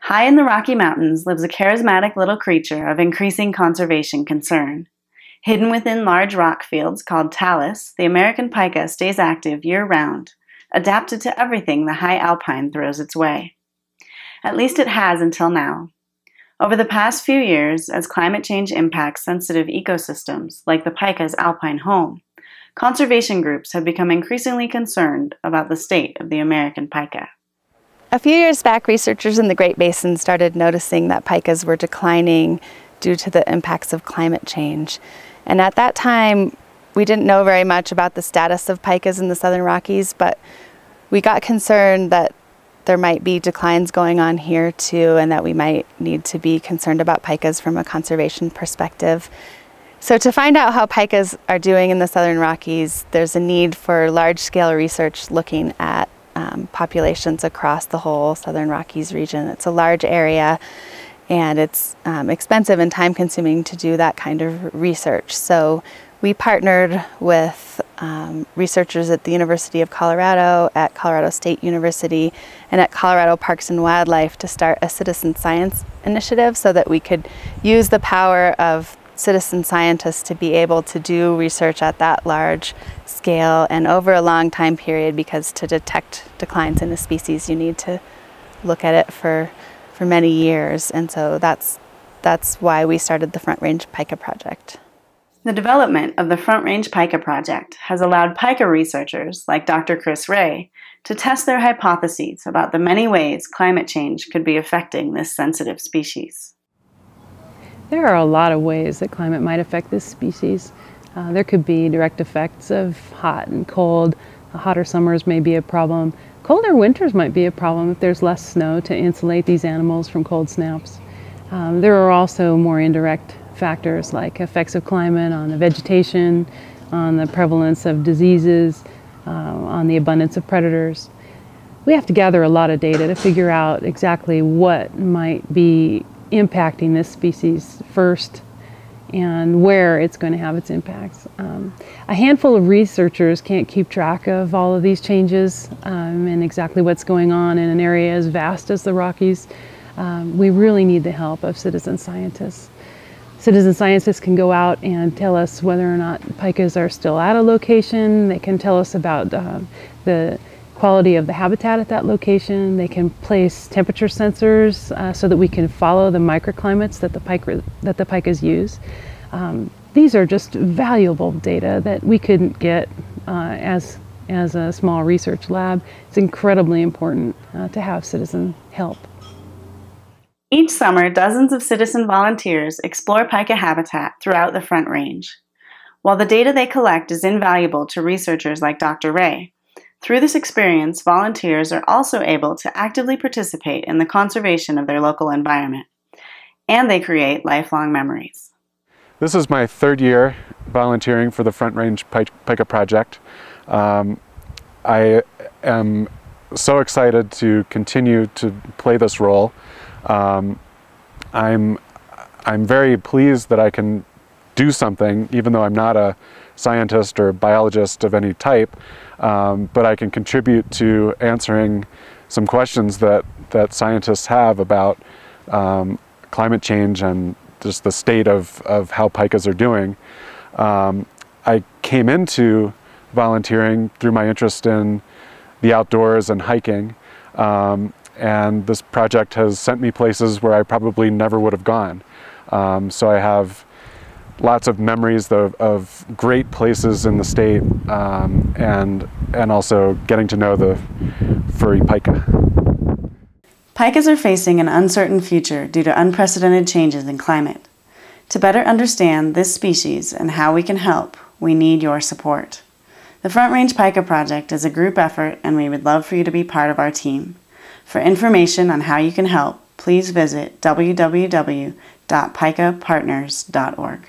High in the Rocky Mountains lives a charismatic little creature of increasing conservation concern. Hidden within large rock fields called talus, the American pika stays active year-round, adapted to everything the high alpine throws its way. At least it has until now. Over the past few years, as climate change impacts sensitive ecosystems like the pika's alpine home, conservation groups have become increasingly concerned about the state of the American pika. A few years back, researchers in the Great Basin started noticing that pikas were declining due to the impacts of climate change. And at that time, we didn't know very much about the status of pikas in the Southern Rockies, but we got concerned that there might be declines going on here too, and that we might need to be concerned about pikas from a conservation perspective. So to find out how pikas are doing in the Southern Rockies, there's a need for large-scale research looking at populations across the whole Southern Rockies region. It's a large area, and it's expensive and time-consuming to do that kind of research. So we partnered with researchers at the University of Colorado, at Colorado State University, and at Colorado Parks and Wildlife to start a citizen science initiative so that we could use the power of citizen scientists to be able to do research at that large scale and over a long time period, because to detect declines in a species you need to look at it for many years. And so that's why we started the Front Range Pika Project. The development of the Front Range Pika Project has allowed pika researchers like Dr. Chris Ray to test their hypotheses about the many ways climate change could be affecting this sensitive species. There are a lot of ways that climate might affect this species. There could be direct effects of hot and cold. Hotter summers may be a problem. Colder winters might be a problem if there's less snow to insulate these animals from cold snaps. There are also more indirect factors like effects of climate on the vegetation, on the prevalence of diseases, on the abundance of predators. We have to gather a lot of data to figure out exactly what might be impacting this species first and where it's going to have its impacts. A handful of researchers can't keep track of all of these changes and exactly what's going on in an area as vast as the Rockies. We really need the help of citizen scientists. Citizen scientists can go out and tell us whether or not pikas are still at a location. They can tell us about the quality of the habitat at that location. They can place temperature sensors so that we can follow the microclimates that the pikas use. These are just valuable data that we couldn't get as a small research lab. It's incredibly important to have citizen help. Each summer, dozens of citizen volunteers explore pika habitat throughout the Front Range. While the data they collect is invaluable to researchers like Dr. Ray, through this experience, volunteers are also able to actively participate in the conservation of their local environment, and they create lifelong memories. This is my third year volunteering for the Front Range Pika Project. I am so excited to continue to play this role. I'm very pleased that I can do something, even though I'm not a scientist or biologist of any type, but I can contribute to answering some questions that scientists have about climate change and just the state of how pikas are doing. I came into volunteering through my interest in the outdoors and hiking. And this project has sent me places where I probably never would have gone. So I have lots of memories of great places in the state, and also getting to know the furry pika. Pikas are facing an uncertain future due to unprecedented changes in climate. To better understand this species and how we can help, we need your support. The Front Range Pika Project is a group effort, and we would love for you to be part of our team. For information on how you can help, please visit www.pikapartners.org.